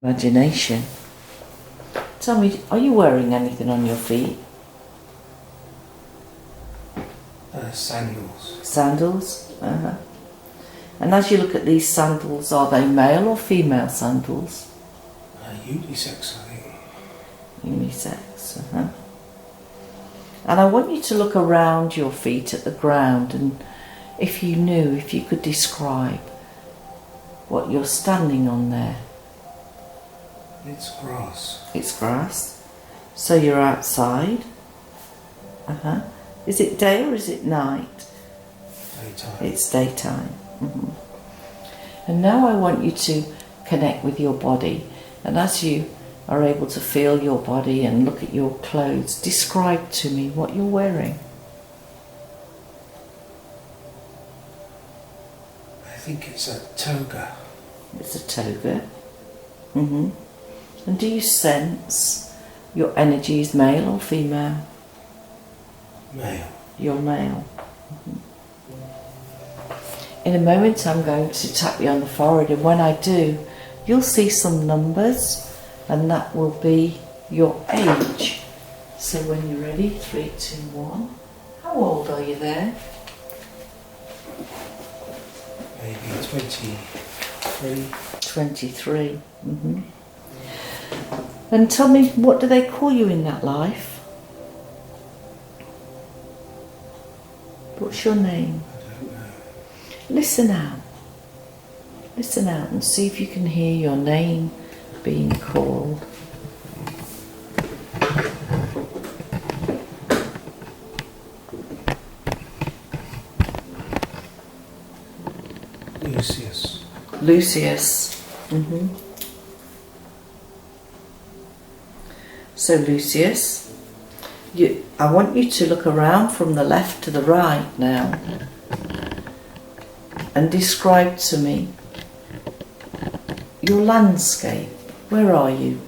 Imagination. Tell me, are you wearing anything on your feet? Sandals. Sandals? And as you look at these sandals, are they male or female sandals? Unisex, I think. Unisex, And I want you to look around your feet at the ground, and if you could describe what you're standing on there. It's grass. It's grass. So you're outside. Is it day or is it night? Daytime. It's daytime. And now I want you to connect with your body, and as you are able to feel your body and look at your clothes, describe to me what you're wearing. I think it's a toga. It's a toga. And do you sense your energy is male or female? Male. You're male. In a moment I'm going to tap you on the forehead, and when I do, you'll see some numbers, and that will be your age. So when you're ready, 3, 2, 1. How old are you there? Maybe 23. 23. And tell me, what do they call you in that life? What's your name? I don't know. Listen out. Listen out and see if you can hear your name being called. Lucius. Lucius. So Lucius, I want you to look around from the left to the right now and describe to me your landscape. Where are you?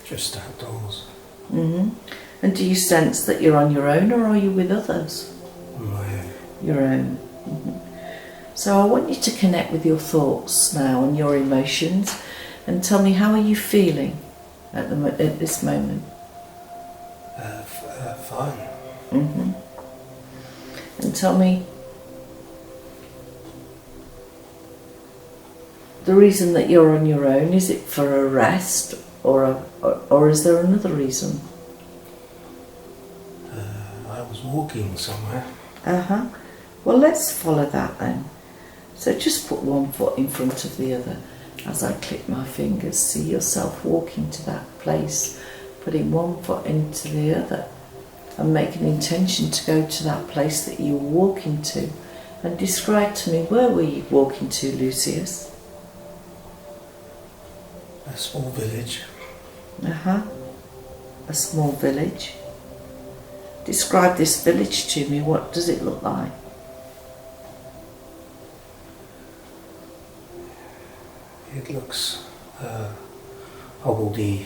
Just outdoors. And do you sense that you're on your own, or are you with others? On my own. Your own. So I want you to connect with your thoughts now and your emotions, and tell me, how are you feeling at this moment? Fine. And tell me the reason that you're on your own. Is it for a rest, or is there another reason? I was walking somewhere. Well, let's follow that then. So just put one foot in front of the other as I click my fingers. See yourself walking to that place, putting one foot into the other, and make an intention to go to that place that you're walking to. And describe to me, where were you walking to, Lucius? A small village. A small village. Describe this village to me. What does it look like? It looks hobbledy,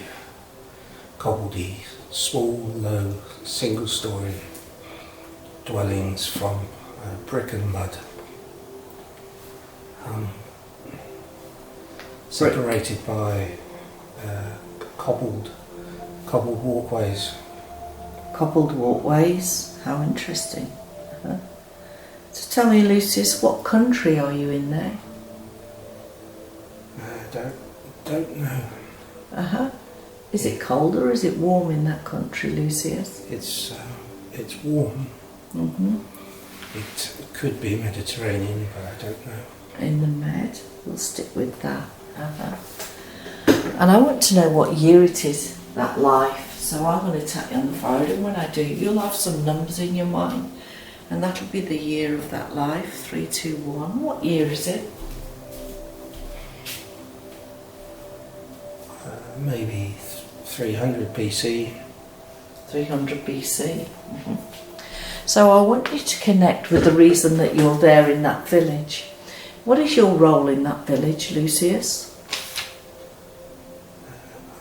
small, low, single-story dwellings from brick and mud, separated by cobbled walkways. Cobbled walkways. How interesting. So tell me, Lucius, what country are you in there? Don't know. Is it cold or is it warm in that country, Lucius? It's warm. It could be Mediterranean, but I don't know. In the Med, we'll stick with that. And I want to know what year it is, that life. So I'm going to tap you on the forehead, and when I do, you'll have some numbers in your mind, and that'll be the year of that life. 3, 2, 1. What year is it? Maybe 300 BC. 300 BC. So I want you to connect with the reason that you're there in that village. What is your role in that village, Lucius?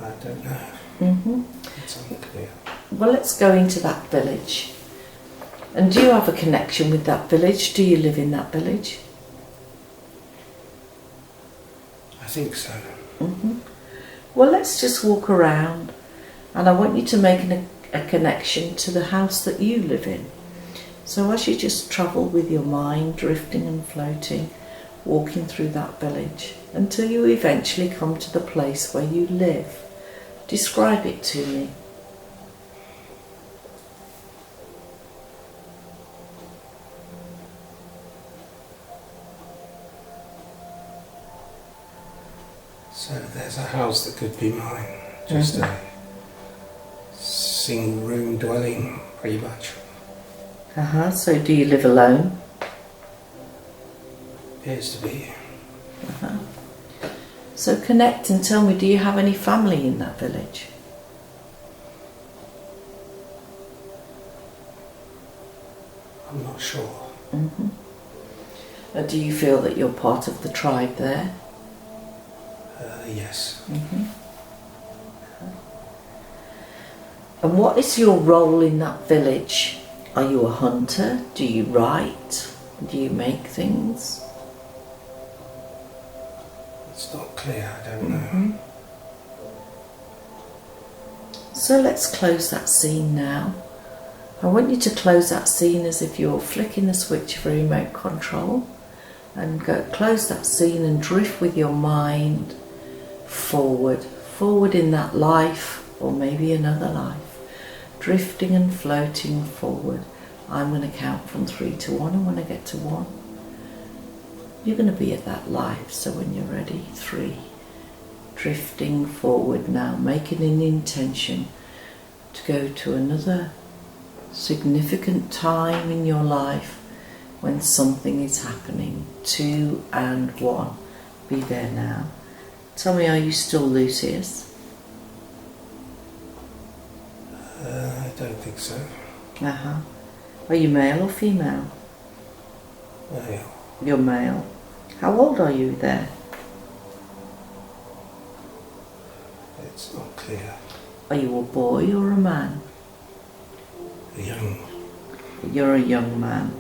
I don't know. It's unclear. Well, let's go into that village. And do you have a connection with that village? Do you live in that village? think so. Well, let's just walk around, and I want you to make a connection to the house that you live in. So as you just travel with your mind, drifting and floating, walking through that village, until you eventually come to the place where you live. Describe it to me. So there's a house that could be mine, just a single room dwelling, pretty much. So do you live alone? Appears to be. So connect and tell me, do you have any family in that village? I'm not sure. Do you feel that you're part of the tribe there? Yes. And what is your role in that village? Are you a hunter? Do you write? Do you make things? It's not clear, I don't know. So let's close that scene now. I want you to close that scene as if you're flicking the switch for remote control, and close that scene and drift with your mind forward in that life, or maybe another life, drifting and floating forward. I'm going to count from 3 to 1, and when I get to 1, you're going to be at that life. So when you're ready, 3, drifting forward now, making an intention to go to another significant time in your life when something is happening. 2 and 1, be there now. Tell me, are you still Lucius? I don't think so. Are you male or female? Male. You're male. How old are you there? It's not clear. Are you a boy or a man? Young. You're a young man.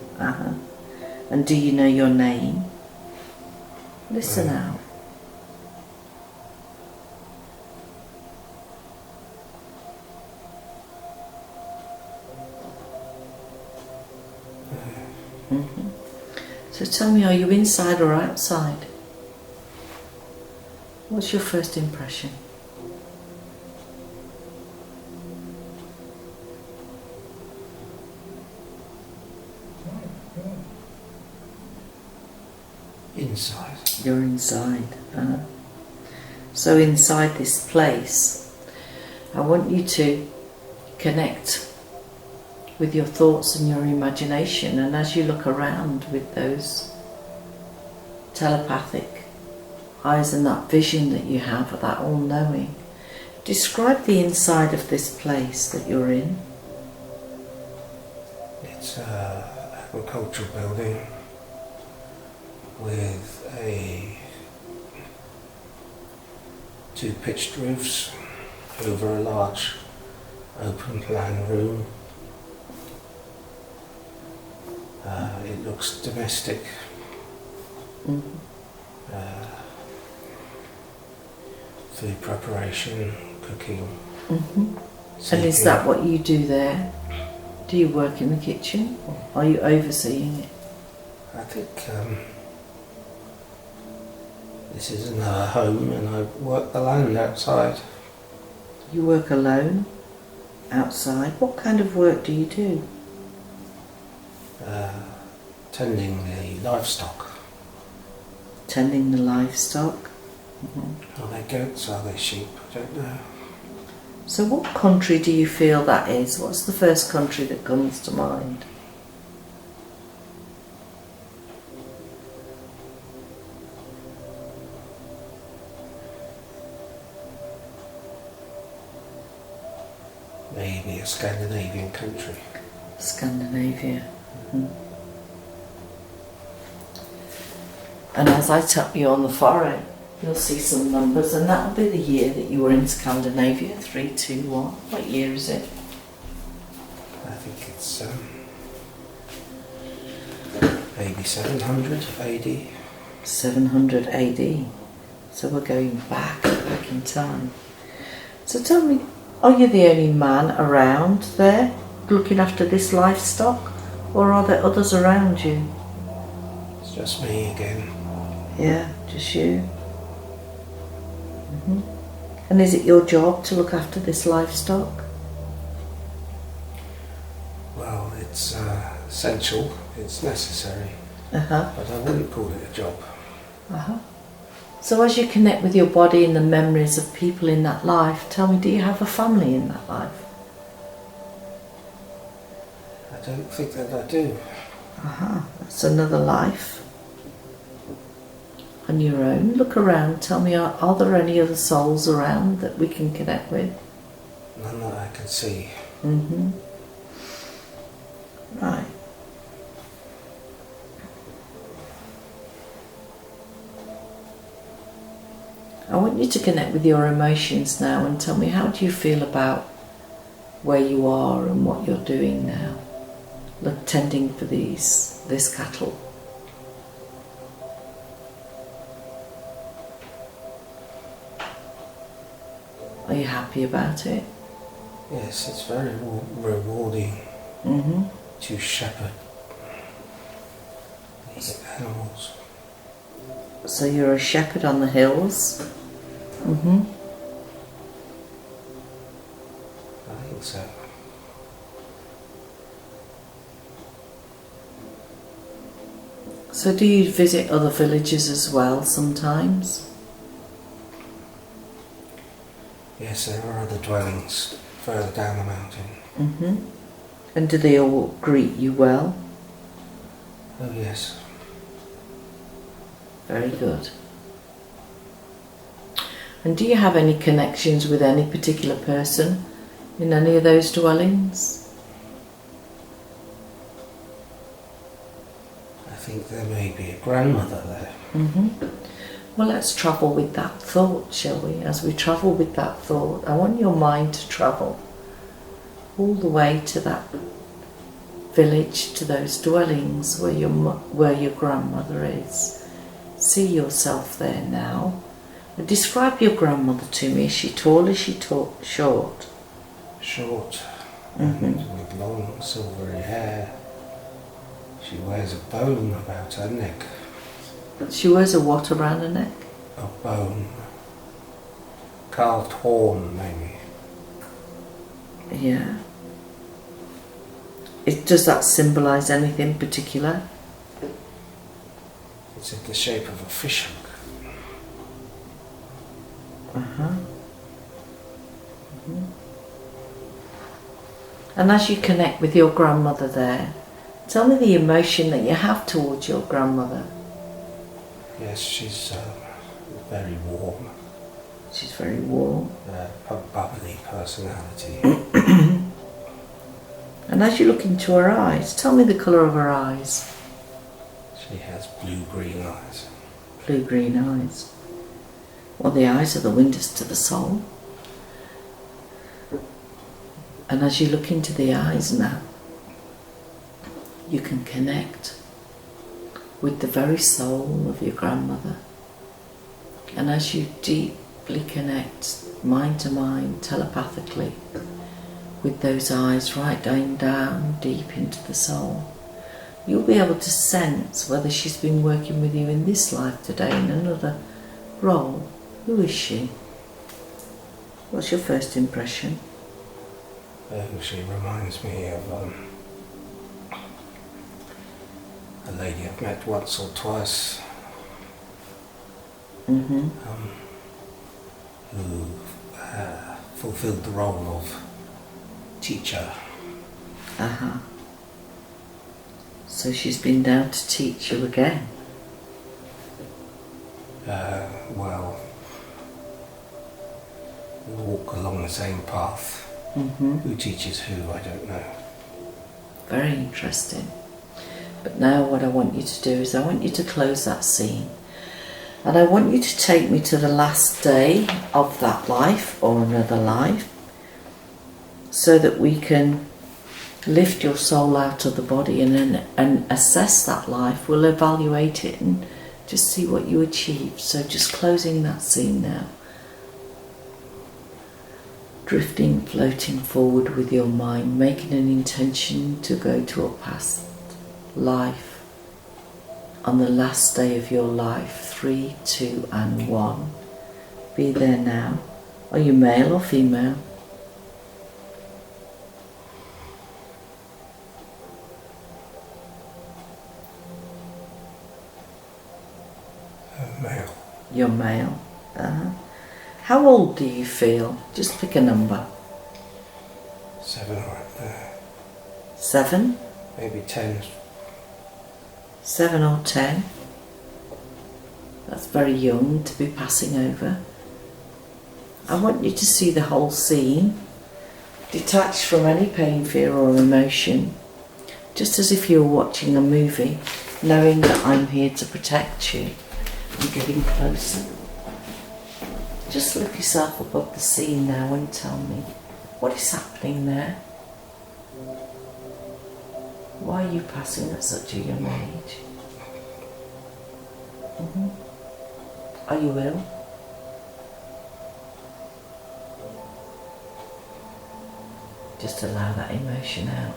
And do you know your name? Listen out. So tell me, are you inside or outside? What's your first impression? Inside. You're inside. So inside this place, I want you to connect with your thoughts and your imagination, and as you look around with those telepathic eyes and that vision that you have, that all-knowing, describe the inside of this place that you're in. It's an agricultural building with two pitched roofs over a large open plan room. It looks domestic. Food preparation, cooking. And is that what you do there? Do you work in the kitchen, or are you overseeing it? I think this is another home, and I work the land outside. You work alone, outside. What kind of work do you do? Tending the livestock. Tending the livestock. Are they goats? Are they sheep? I don't know. So what country do you feel that is? What's the first country that comes to mind? Maybe a Scandinavian country. Scandinavia. And as I tap you on the forehead, you'll see some numbers, and that'll be the year that you were in Scandinavia. 3, 2, 1. What year is it? I think it's maybe 700 AD. 700 AD. So we're going back in time. So tell me, are you the only man around there looking after this livestock, or are there others around you? It's just me again. Yeah, just you. And is it your job to look after this livestock? Well, it's essential, it's necessary, but I wouldn't call it a job. So as you connect with your body and the memories of people in that life, tell me, do you have a family in that life? I don't think that I do. That's another life. On your own, look around, tell me, are there any other souls around that we can connect with? None that I can see. Right. I want you to connect with your emotions now and tell me, how do you feel about where you are and what you're doing now? Look, tending for this cattle. Are you happy about it? Yes, it's very rewarding to shepherd these animals. So you're a shepherd on the hills? I think so. So do you visit other villages as well sometimes? Yes, there are other dwellings further down the mountain. And do they all greet you well? Oh yes. Very good. And do you have any connections with any particular person in any of those dwellings? I think there may be a grandmother there. Well, let's travel with that thought, shall we? As we travel with that thought, I want your mind to travel all the way to that village, to those dwellings where your grandmother is. See yourself there now. Describe your grandmother to me. Is she tall? Is she short? Short, and with long silvery hair. She wears a bone about her neck. She wears a what around her neck? A bone. Carved horn, maybe. Yeah. Does that symbolise anything particular? It's in the shape of a fish hook. And as you connect with your grandmother there, tell me the emotion that you have towards your grandmother. Yes, she's very warm. She's very warm. A bubbly personality. And as you look into her eyes, tell me the colour of her eyes. She has blue-green eyes. Blue-green eyes. Well, the eyes are the windows to the soul. And as you look into the eyes now, you can connect with the very soul of your grandmother. And as you deeply connect, mind to mind, telepathically, with those eyes right down deep into the soul, you'll be able to sense whether she's been working with you in this life today in another role. Who is she? What's your first impression? She reminds me of a lady I've met once or twice, who fulfilled the role of teacher. So she's been down to teach you again? Well, we walk along the same path. Who teaches who, I don't know. Very interesting. But now what I want you to do is I want you to close that scene. And I want you to take me to the last day of that life or another life, so that we can lift your soul out of the body and assess that life. We'll evaluate it and Just see what you achieved. So just closing that scene now. Drifting, floating forward with your mind, making an intention to go to a past life on the last day of your life. 3, 2 and 1. Be there now. Are you male or female? Male. You're male. How old do you feel? Just pick a number. 7 right there. 7? Maybe 10. 7 or 10? That's very young to be passing over. I want you to see the whole scene, detached from any pain, fear or emotion, just as if you were watching a movie, knowing that I'm here to protect you. I'm getting closer. Just lift yourself above the scene now and tell me, what is happening there? Why are you passing at such a young age? Are you ill? Just allow that emotion out.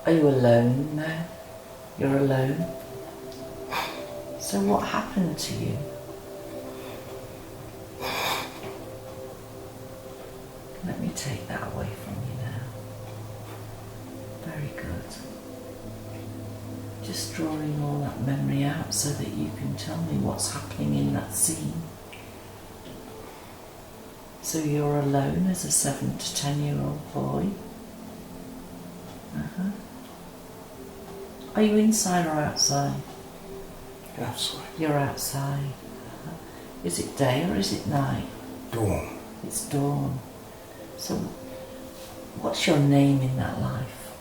Are you alone now? You're alone? So what happened to you? Let me take that away from you now. Very good. Just drawing all that memory out so that you can tell me what's happening in that scene. So you're alone as a 7 to 10-year-old boy. Are you inside or outside? Outside. You're outside. Is it day or is it night? Dawn. It's dawn. So what's your name in that life?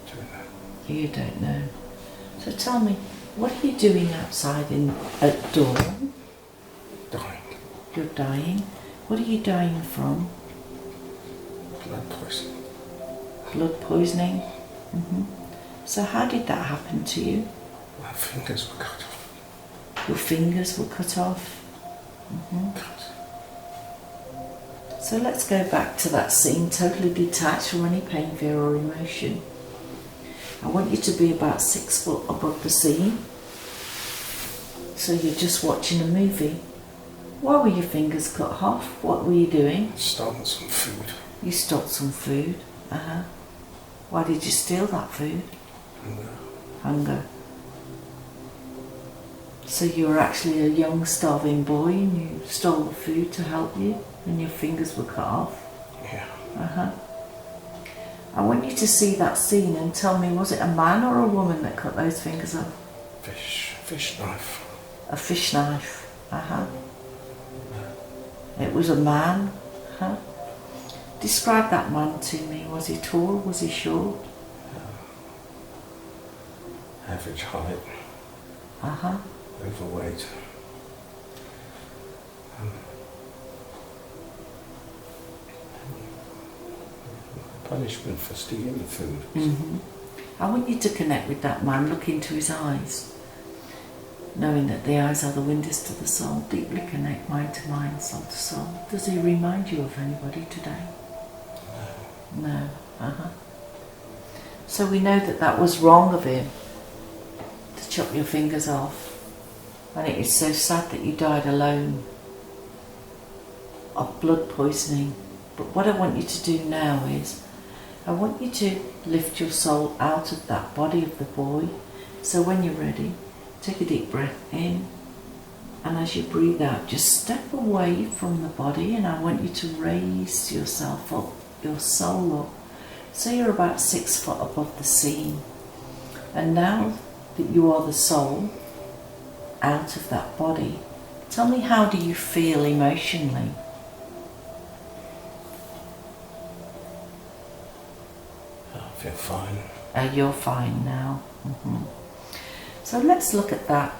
Don't know. You don't know. So tell me, what are you doing outside at dawn? Dying. You're dying. What are you dying from? Blood poisoning. Blood poisoning? So how did that happen to you? My fingers were cut off. Your fingers were cut off? Cut. So let's go back to that scene, totally detached from any pain, fear or emotion. I want you to be about 6 foot above the scene. So you're just watching a movie. Why were your fingers cut off? What were you doing? Stolen some food. You stole some food. Why did you steal that food? Hunger. So you were actually a young starving boy and you stole the food to help you and your fingers were cut off? Yeah. I want you to see that scene and tell me, was it a man or a woman that cut those fingers off? Fish knife. A fish knife. It was a man. Describe that man to me. Was he tall? Was he short? Average height. Overweight. Punishment for stealing food. I want you to connect with that man. Look into his eyes. Knowing that the eyes are the windows to the soul. Deeply connect mind to mind, soul to soul. Does he remind you of anybody today? No. So we know that that was wrong of him to chop your fingers off, and it is so sad that you died alone of blood poisoning. But what I want you to do now is I want you to lift your soul out of that body of the boy. So when you're ready, take a deep breath in, and as you breathe out, just step away from the body, and I want you to raise yourself up, your soul up, so you're about 6 foot above the scene. And now that you are the soul out of that body, tell me, how do you feel emotionally? I feel fine. You're fine now. So let's look at that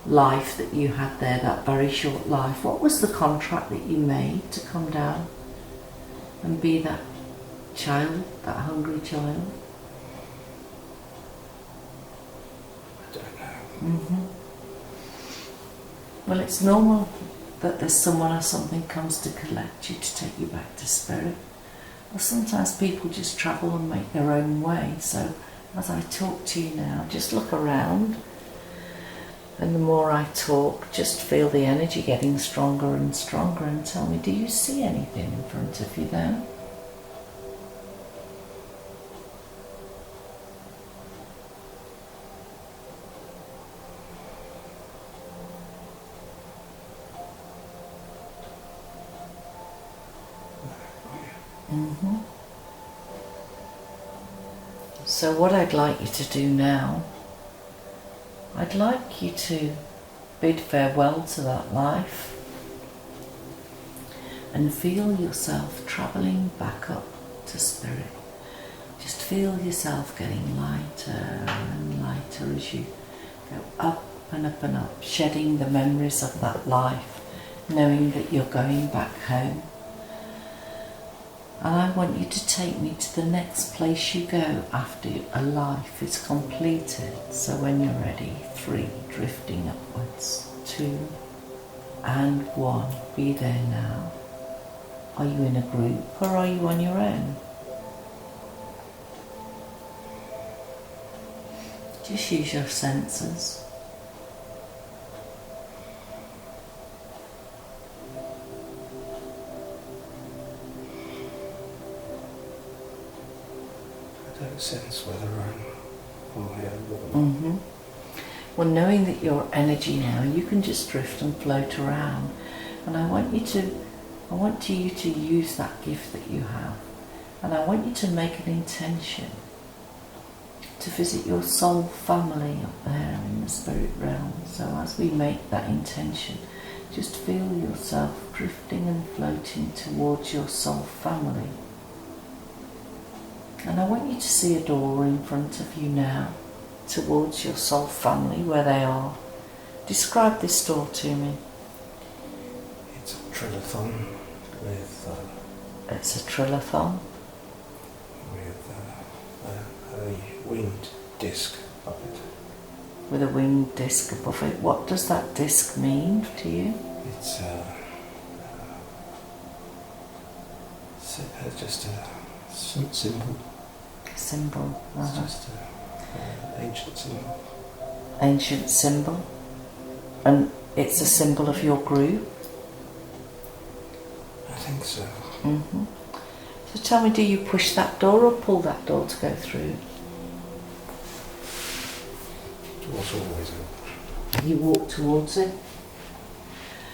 life that you had there, that very short life. What was the contract that you made to come down and be that child, that hungry child? Well, it's normal that there's someone or something comes to collect you, to take you back to spirit. Well, sometimes people just travel and make their own way. So as I talk to you now, just look around, and the more I talk, just feel the energy getting stronger and stronger, and tell me, do you see anything in front of you there? So what I'd like you to do now, I'd like you to bid farewell to that life and feel yourself travelling back up to spirit. Just feel yourself getting lighter and lighter as you go up and up and up, shedding the memories of that life, knowing that you're going back home. And I want you to take me to the next place you go after a life is completed. So when you're ready, 3, drifting upwards, 2 and 1. Be there now. Are you in a group or are you on your own? Just use your senses. I don't sense whether I'm on my own. Well, knowing that you're energy now, you can just drift and float around. And I want you to use that gift that you have. And I want you to make an intention to visit your soul family up there in the spirit realm. So as we make that intention, just feel yourself drifting and floating towards your soul family. And I want you to see a door in front of you now, towards your soul family, where they are. Describe this door to me. It's a trillathon with... It's a trillathon? With a winged disc above it. With a winged disc above it. What does that disc mean to you? It's just a symbol. Symbol. It's just an ancient symbol. Ancient symbol. And it's a symbol of your group? I think so. So tell me, do you push that door or pull that door to go through? It was always open. You walk towards it?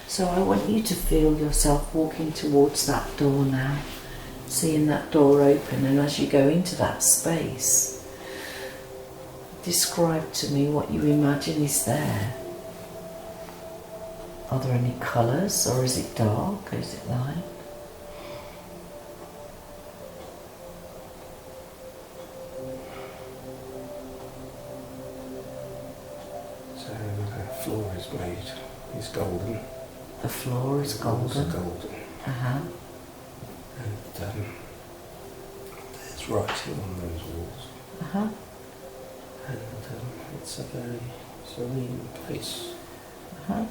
So I want you to feel yourself walking towards that door now. Seeing that door open, and as you go into that space, describe to me what you imagine is there. Are there any colours, or is it dark, or is it light? So the floor is golden. The floor is golden. Golden. And there's writing on those walls. And it's a very serene place.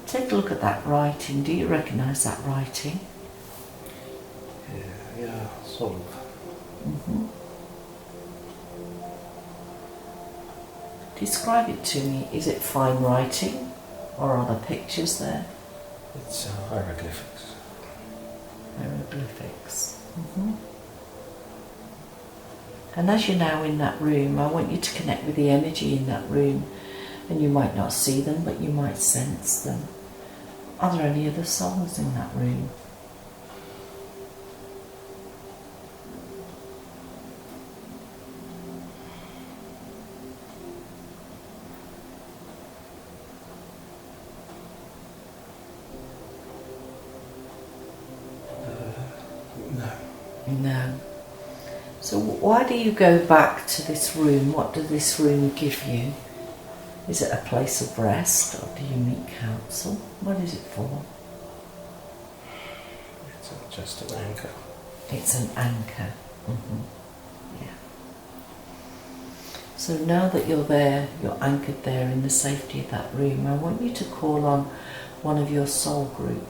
Take a look at that writing. Do you recognise that writing? Yeah, sort of. Describe it to me. Is it fine writing, or are there pictures there? It's hieroglyphics. Hieroglyphics. And as you're now in that room, I want you to connect with the energy in that room. And you might not see them, but you might sense them. Are there any other souls in that room? No. So why do you go back to this room? What does this room give you? Is it a place of rest, or do you meet counsel? What is it for? It's just an anchor. It's an anchor. Yeah. So now that you're there, you're anchored there in the safety of that room, I want you to call on one of your soul group.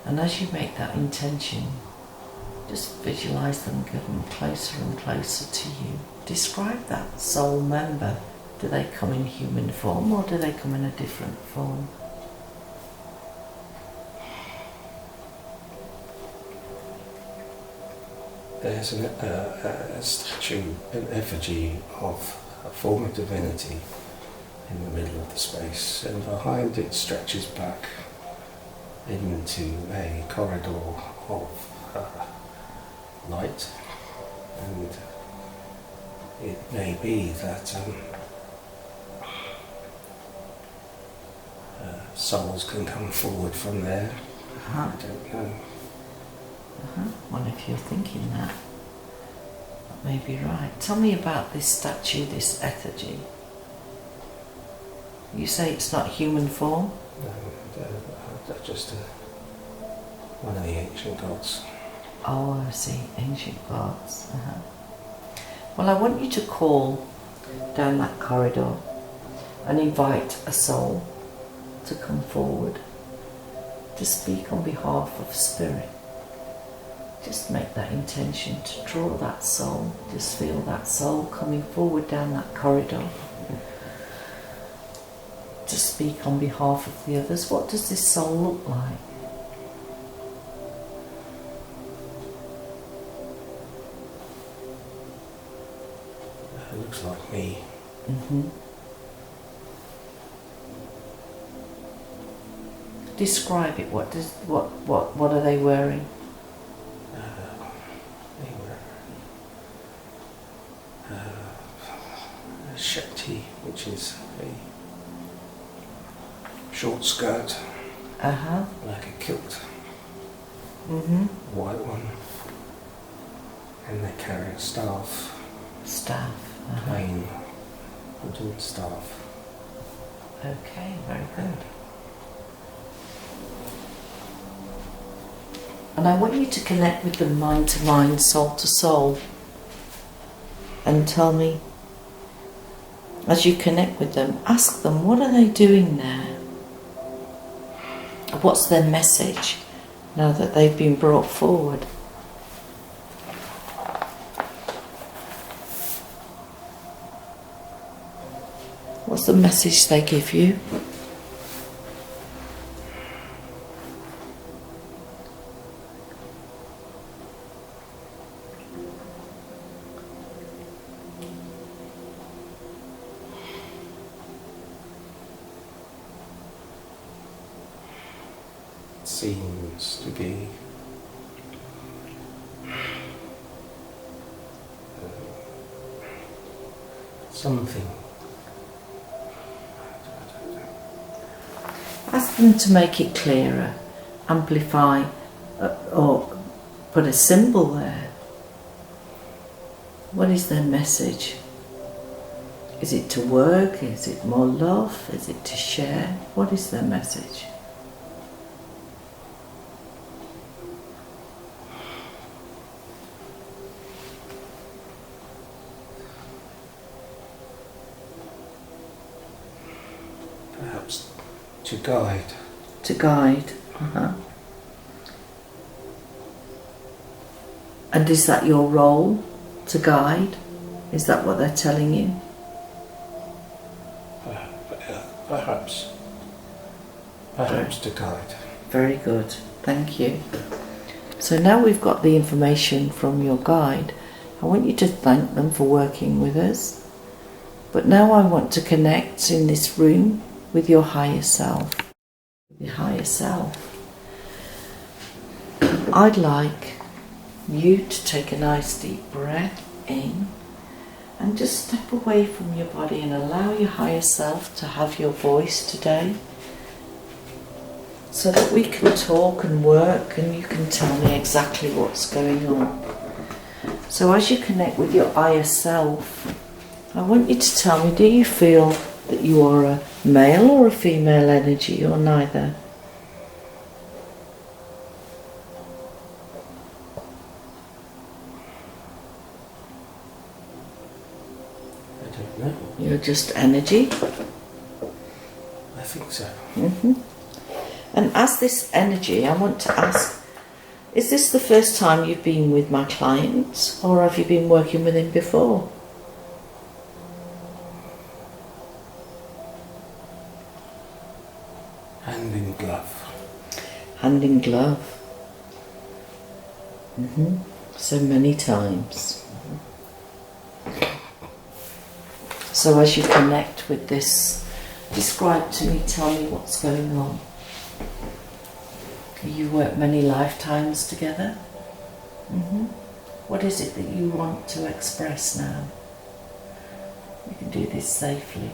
And as you make that intention, just visualize them getting closer and closer to you. Describe that soul member. Do they come in human form or do they come in a different form? There's a statue, an effigy of a former divinity in the middle of the space, and behind it stretches back into a corridor of light, and it may be that souls can come forward from there. I don't know. Well, if you're thinking that may be right. Tell me about this statue, this effigy. You say it's not human form? No, they're just one of the ancient gods. Oh, I see, ancient gods. Well, I want you to call down that corridor and invite a soul to come forward to speak on behalf of spirit. Just make that intention to draw that soul. Just feel that soul coming forward down that corridor to speak on behalf of the others. What does this soul look like? It looks like me. Describe it. What are they wearing? They wear a shakti, which is a short skirt, like a kilt, white one, and they carry a staff. Plain wooden staff. Okay, very good. And I want you to connect with them mind to mind, soul to soul. And tell me, as you connect with them, ask them, what are they doing there? What's their message now that they've been brought forward? What's the message they give you? Seems to be something. Ask them to make it clearer, amplify, or put a symbol there. What is their message? Is it to work? Is it more love? Is it to share? What is their message? Perhaps to guide. To guide. And is that your role, to guide? Is that what they're telling you? Perhaps to guide. Very good, thank you. So now we've got the information from your guide. I want you to thank them for working with us. But now I want to connect in this room with your higher self. Your higher self. I'd like you to take a nice deep breath in and just step away from your body and allow your higher self to have your voice today, so that we can talk and work and you can tell me exactly what's going on. So as you connect with your higher self, I want you to tell me, do you feel that you are a male or a female energy, or neither? don't know. You're just energy. I think so. And as this energy, I want to ask, is this the first time you've been with my client, or have you been working with him before? Hand in glove. Hand in glove. So many times. So as you connect with this, describe to me, tell me what's going on. You work many lifetimes together. What is it that you want to express now? You can do this safely.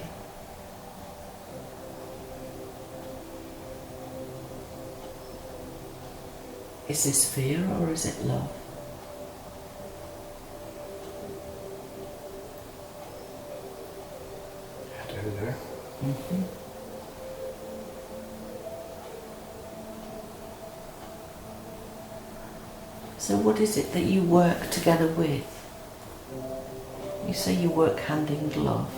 Is this fear or is it love? I don't know. So what is it that you work together with? You say you work hand in glove.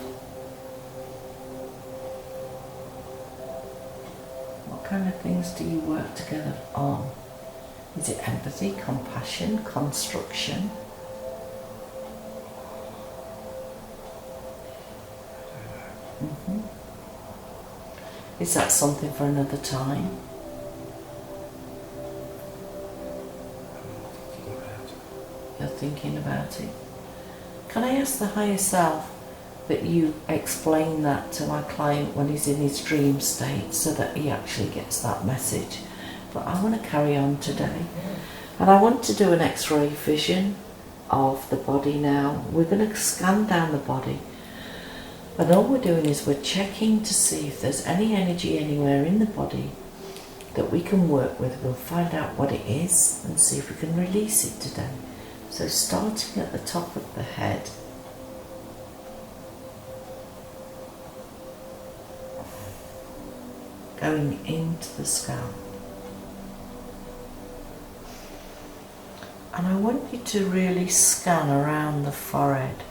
What kind of things do you work together on? Is it empathy, compassion, construction? Is that something for another time? You're thinking about it. Can I ask the higher self that you explain that to my client when he's in his dream state so that he actually gets that message? But I want to carry on today. And I want to do an X-ray vision of the body now. We're going to scan down the body. And all we're doing is we're checking to see if there's any energy anywhere in the body that we can work with. We'll find out what it is and see if we can release it today. So starting at the top of the head, going into the scalp. And I want you to really scan around the forehead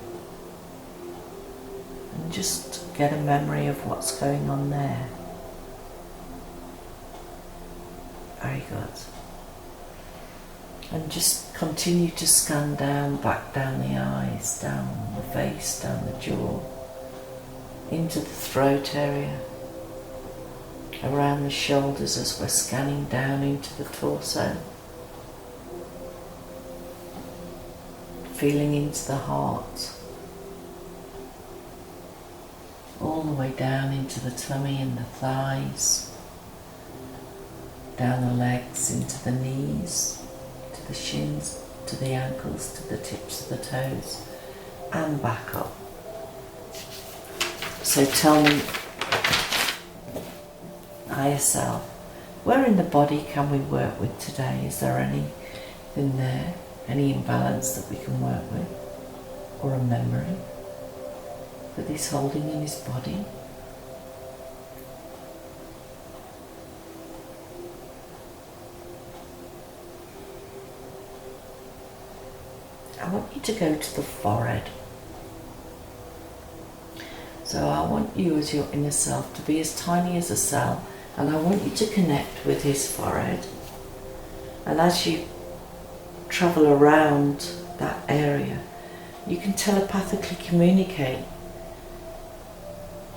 and just get a memory of what's going on there. Very good. And just continue to scan down, back down the eyes, down the face, down the jaw, into the throat area, around the shoulders as we're scanning down into the torso, feeling into the heart, all the way down into the tummy and the thighs, down the legs, into the knees, to the shins, to the ankles, to the tips of the toes, and back up. So tell me, higher self, where in the body can we work with today? Is there anything there, any imbalance that we can work with, or a memory that he's holding in his body? I want you to go to the forehead. So I want you as your inner self to be as tiny as a cell, and I want you to connect with his forehead. And as you travel around that area, you can telepathically communicate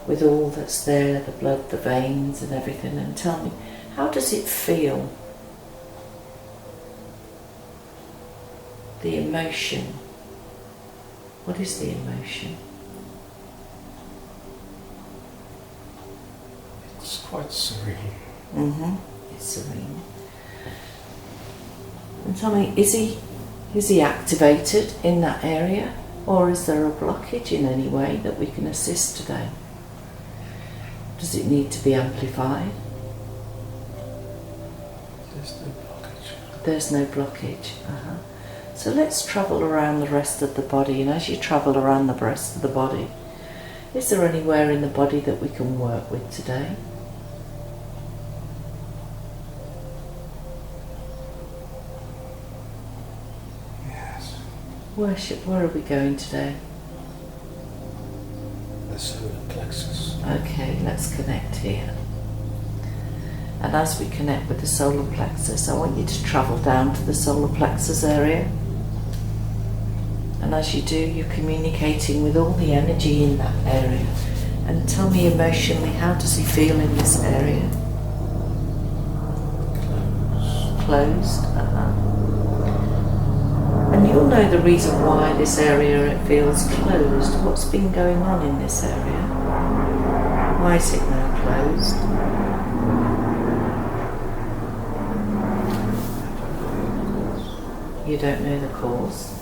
with all that's there, the blood, the veins and everything, and tell me, how does it feel? The emotion. What is the emotion? It's quite serene. It's serene. And tell me, is he activated in that area, or is there a blockage in any way that we can assist today? Does it need to be amplified? There's no blockage. There's no blockage. So let's travel around the rest of the body, and as you travel around the rest of the body, is there anywhere in the body that we can work with today? Yes. Where are we going today? the solar plexus. Okay, let's connect here. And as we connect with the solar plexus, I want you to travel down to the solar plexus area. And as you do, you're communicating with all the energy in that area. And tell me emotionally, how does he feel in this area? Closed. And you'll know the reason why this area it feels closed. What's been going on in this area? Why is it now closed? You don't know the cause.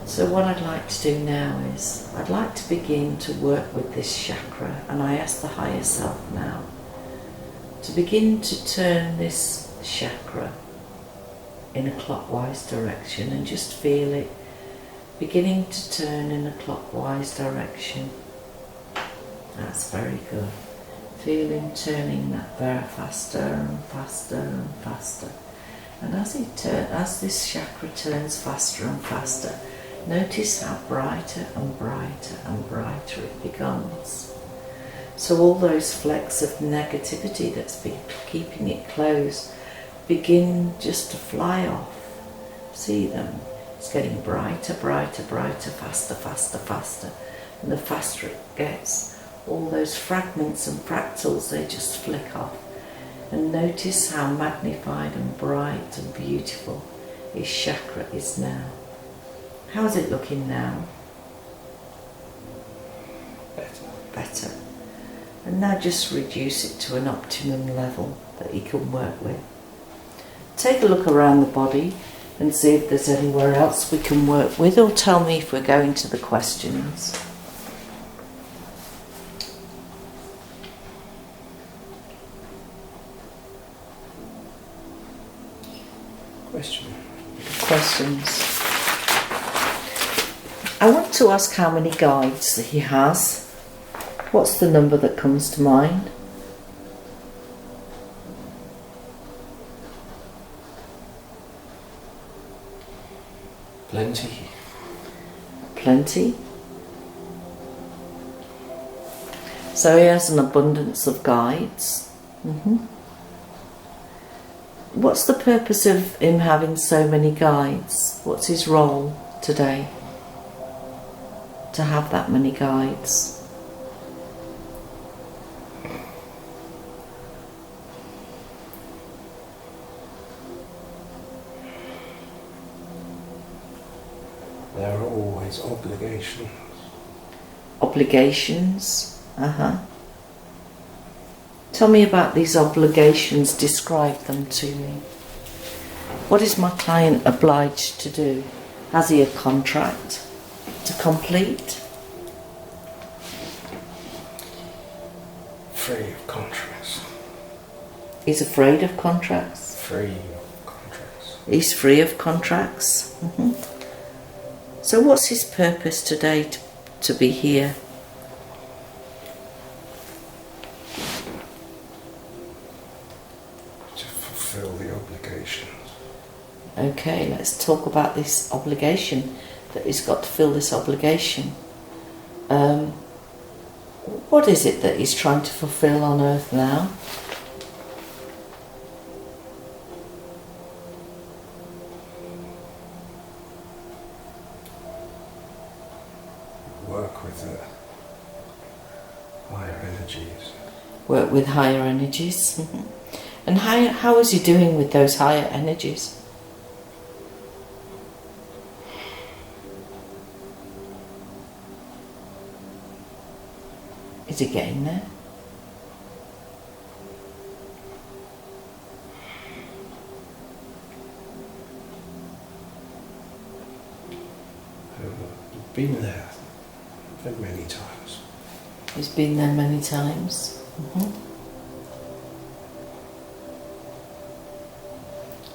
So what I'd like to do now is, I'd like to begin to work with this chakra, and I ask the higher self now to begin to turn this chakra in a clockwise direction, and just feel it beginning to turn in a clockwise direction. That's very good. Feel him turning that very faster and faster and faster. And as this chakra turns faster and faster, notice how brighter and brighter and brighter it becomes. So all those flecks of negativity that's been keeping it closed begin just to fly off. See them? It's getting brighter, brighter, brighter, faster, faster, faster. And the faster it gets, all those fragments and fractals, they just flick off. And notice how magnified and bright and beautiful his chakra is now. How is it looking now? Better. Better. And now just reduce it to an optimum level that he can work with. Take a look around the body and see if there's anywhere else we can work with, or tell me if we're going to the questions. Questions. I want to ask how many guides that he has. What's the number that comes to mind? Plenty. Plenty. So he has an abundance of guides. What's the purpose of him having so many guides? What's his role today to have that many guides? There are always obligations. Obligations? Tell me about these obligations, describe them to me. What is my client obliged to do? Has he a contract to complete? Free of contracts. He's afraid of contracts? Free of contracts. He's free of contracts? So what's his purpose today to be here? To fulfill the obligations. Okay, let's talk about this obligation, that he's got to fill this obligation. What is it that he's trying to fulfill on earth now? Work with the higher energies. Work with higher energies. And how is he doing with those higher energies? Is he getting there? Been there many times. He's been there many times.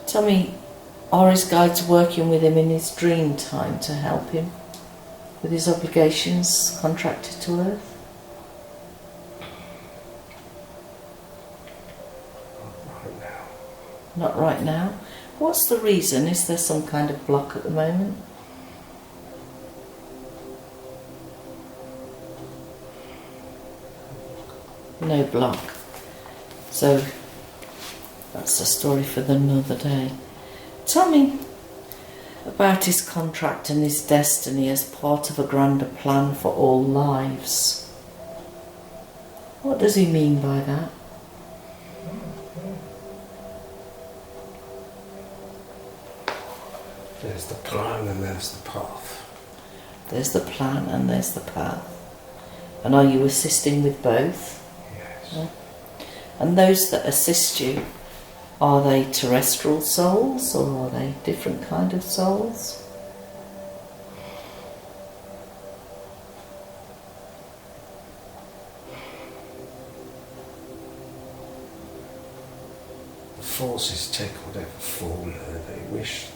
Tell me, are his guides working with him in his dream time to help him with his obligations contracted to earth? Not right now. Not right now. What's the reason? Is there some kind of block at the moment? no block. So that's a story for another day. Tell me about his contract and his destiny as part of a grander plan for all lives. What does he mean by that? There's the plan and there's the path. There's the plan and there's the path. And are you assisting with both? Yes. Yeah. And those that assist you, are they terrestrial souls or are they different kind of souls? The forces take whatever form they wish.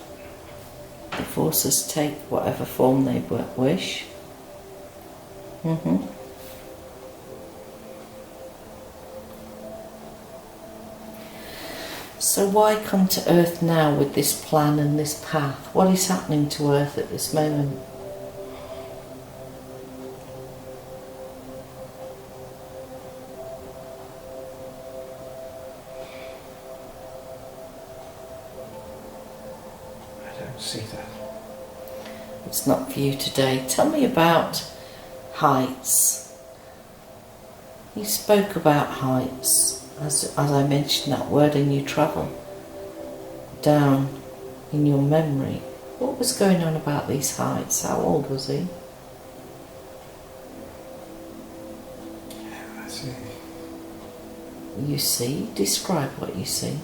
The forces take whatever form they wish. So why come to Earth now with this plan and this path? What is happening to Earth at this moment? I don't see that. It's not for you today. Tell me about heights. You spoke about heights. As I mentioned that word, and you travel down in your memory. What was going on about these heights? How old was he? I see. You see? Describe what you see.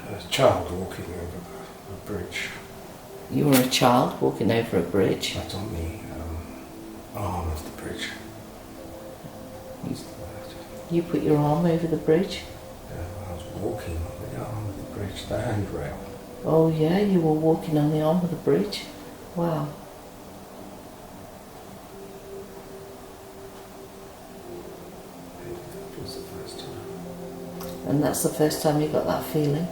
A child walking over a bridge. You were a child walking over a bridge. Right on the arm of the bridge. You put your arm over the bridge? I was walking on the arm of the bridge, the handrail. Oh yeah, you were walking on the arm of the bridge? Wow. That was the first time. And that's the first time you got that feeling?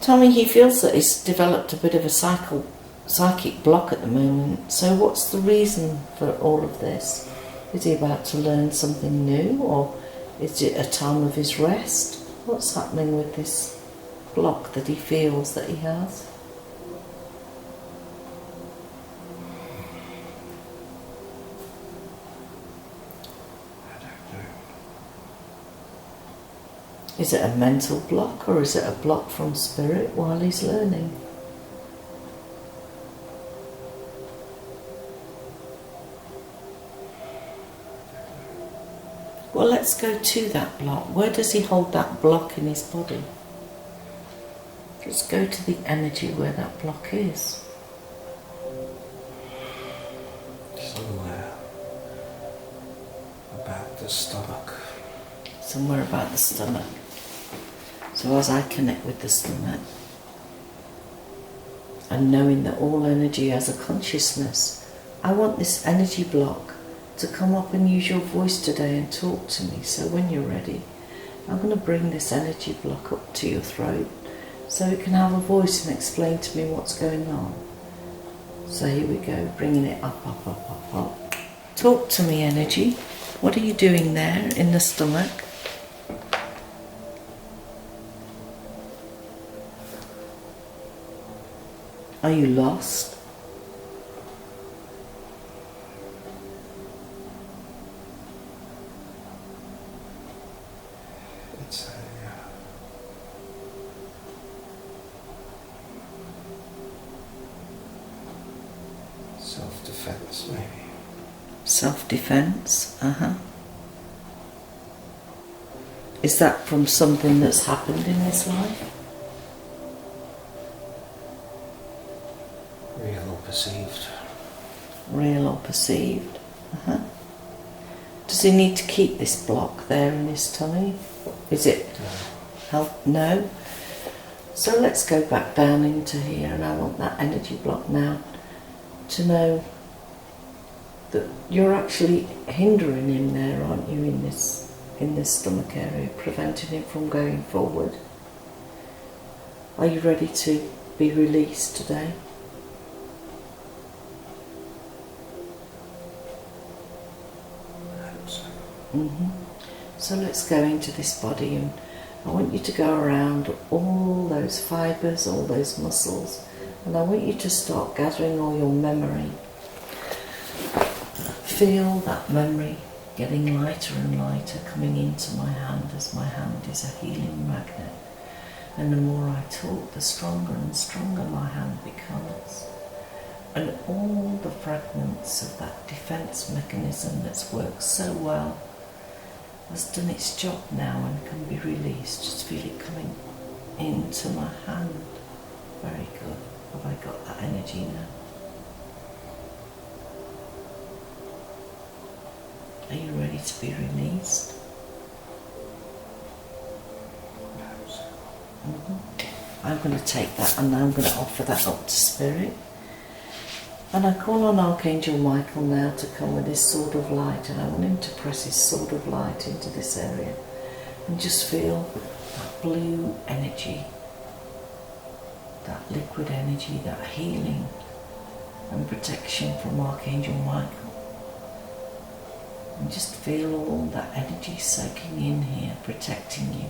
Tommy, he feels that he's developed a bit of a psychic block at the moment. So what's the reason for all of this? Is he about to learn something new, or is it a time of his rest? What's happening with this block that he feels that he has? Is it a mental block, or is it a block from spirit while he's learning? Well, let's go to that block. Where does he hold that block in his body? Let's go to the energy where that block is. Somewhere about the stomach. Somewhere about the stomach. So as I connect with the stomach, and knowing that all energy has a consciousness, I want this energy block to come up and use your voice today and talk to me. So when you're ready, I'm going to bring this energy block up to your throat so it can have a voice and explain to me what's going on. So here we go, bringing it up, up, up, up, up. Talk to me, energy. What are you doing there in the stomach? Are you lost? It's a self-defense, maybe. Self-defense, Is that from something that's happened in his life? Real or perceived. Real or perceived? Does he need to keep this block there in his tummy? Is it help? No. So let's go back down into here, and I want that energy block now to know that you're actually hindering him there, aren't you, in this in this stomach area, preventing him from going forward. Are you ready to be released today? I hope so. So let's go into this body, and I want you to go around all those fibres, all those muscles, and I want you to start gathering all your memory. Feel that memory getting lighter and lighter coming into my hand, as my hand is a healing magnet. And the more I talk, the stronger and stronger my hand becomes. And all the fragments of that defence mechanism that's worked so well has done its job now and can be released. Just feel it coming into my hand. Very good. Have I got that energy now? Are you ready to be released? I'm going to take that, and I'm going to offer that up to Spirit. And I call on Archangel Michael now to come with his sword of light, and I want him to press his sword of light into this area and just feel that blue energy, that liquid energy, that healing and protection from Archangel Michael. And just feel all that energy soaking in here, protecting you.